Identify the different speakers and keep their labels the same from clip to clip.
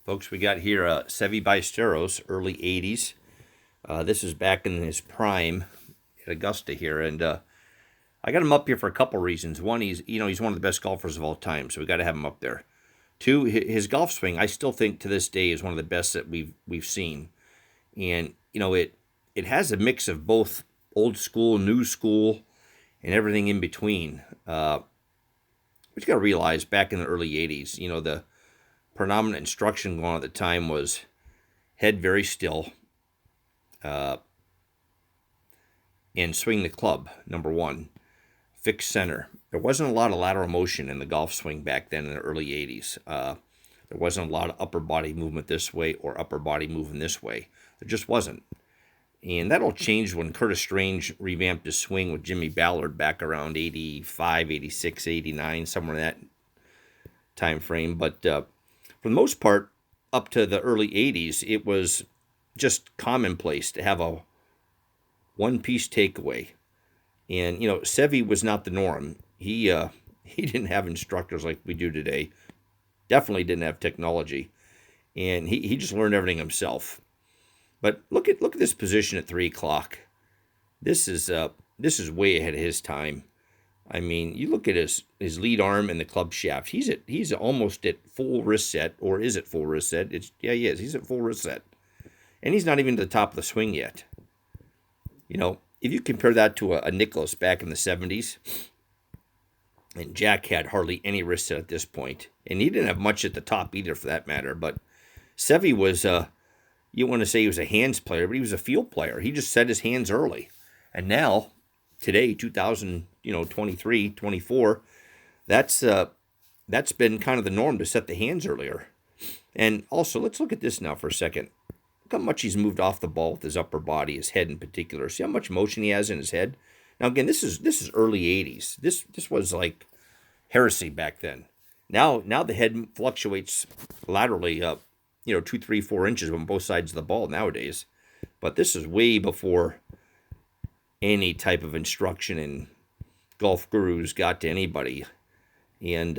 Speaker 1: Folks, we got here Seve Ballesteros, early 80s. This is back in his prime at Augusta here. And I got him up here for a couple reasons. One, he's one of the best golfers of all time, so we got to have him up there. Two, his golf swing, I still think to this day is one of the best that we've seen. And, it has a mix of both old school, new school, and everything in between. But you got to realize back in the early 80s, the predominant instruction going on at the time was head very still and swing the club, number one. Fixed center. There wasn't a lot of lateral motion in the golf swing back then in the early 80s. There wasn't a lot of upper body movement this way or upper body moving this way. There just wasn't. And that all changed when Curtis Strange revamped his swing with Jimmy Ballard back around 85, 86, 89, somewhere in that time frame. But for the most part, up to the early 80s, it was just commonplace to have a one-piece takeaway. And, Seve was not the norm. He didn't have instructors like we do today. Definitely didn't have technology. And he just learned everything himself. But look at this position at 3 o'clock. This is way ahead of his time. I mean, you look at his lead arm and the club shaft. He's almost at full wrist set, or is it full wrist set? He is. He's at full wrist set, and he's not even to the top of the swing yet. If you compare that to a Nicklaus back in the 70s, and Jack had hardly any wrist set at this point, and he didn't have much at the top either, for that matter. But Seve was you want to say he was a hands player, but he was a field player. He just set his hands early, and now today, 2023, 24, that's been kind of the norm to set the hands earlier. And also, let's look at this now for a second. Look how much he's moved off the ball with his upper body, his head in particular. See how much motion he has in his head? Now, again, this is early 80s. This was like heresy back then. Now the head fluctuates laterally up, 2, 3, 4 inches on both sides of the ball nowadays. But this is way before any type of instruction in golf gurus got to anybody. And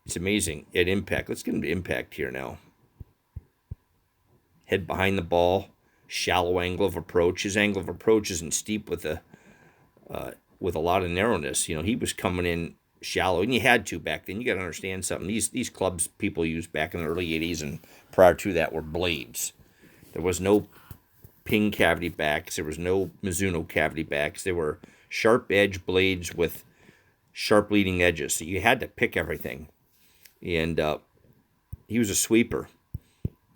Speaker 1: it's amazing at impact. Let's get into impact here now. Head behind the ball, shallow angle of approach. His angle of approach isn't steep with a lot of narrowness. He was coming in shallow, and you had to back then. You got to understand something. These clubs people used back in the early 80s and prior to that were blades. There was no ping cavity backs. There was no Mizuno cavity backs. They were sharp edge blades with sharp leading edges. So you had to pick everything. And he was a sweeper.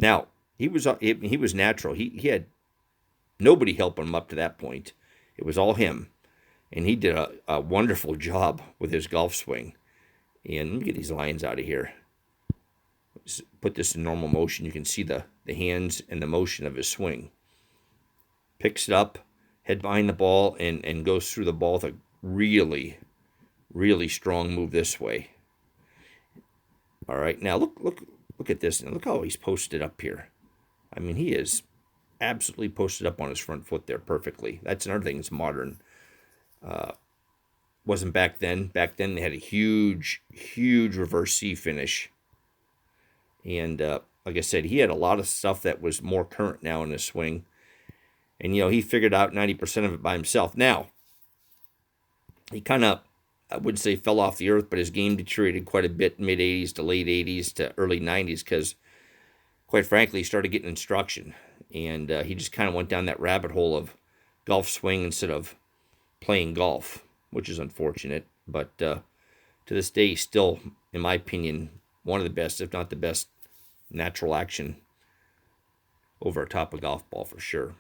Speaker 1: Now, he was natural. He had nobody helping him up to that point. It was all him. And he did a wonderful job with his golf swing. And let me get these lines out of here. Let's put this in normal motion. You can see the hands and the motion of his swing. Picks it up, head behind the ball, and goes through the ball with a really, really strong move this way. All right, now look at this. Now look how he's posted up here. I mean, he is absolutely posted up on his front foot there perfectly. That's another thing that's modern. Wasn't back then. Back then they had a huge, huge reverse C finish. And like I said, he had a lot of stuff that was more current now in his swing. And, he figured out 90% of it by himself. Now, he kind of, I wouldn't say fell off the earth, but his game deteriorated quite a bit mid-80s to late 80s to early 90s because, quite frankly, he started getting instruction. And he just kind of went down that rabbit hole of golf swing instead of playing golf, which is unfortunate. But to this day, he's still, in my opinion, one of the best, if not the best, natural action over a top of golf ball for sure.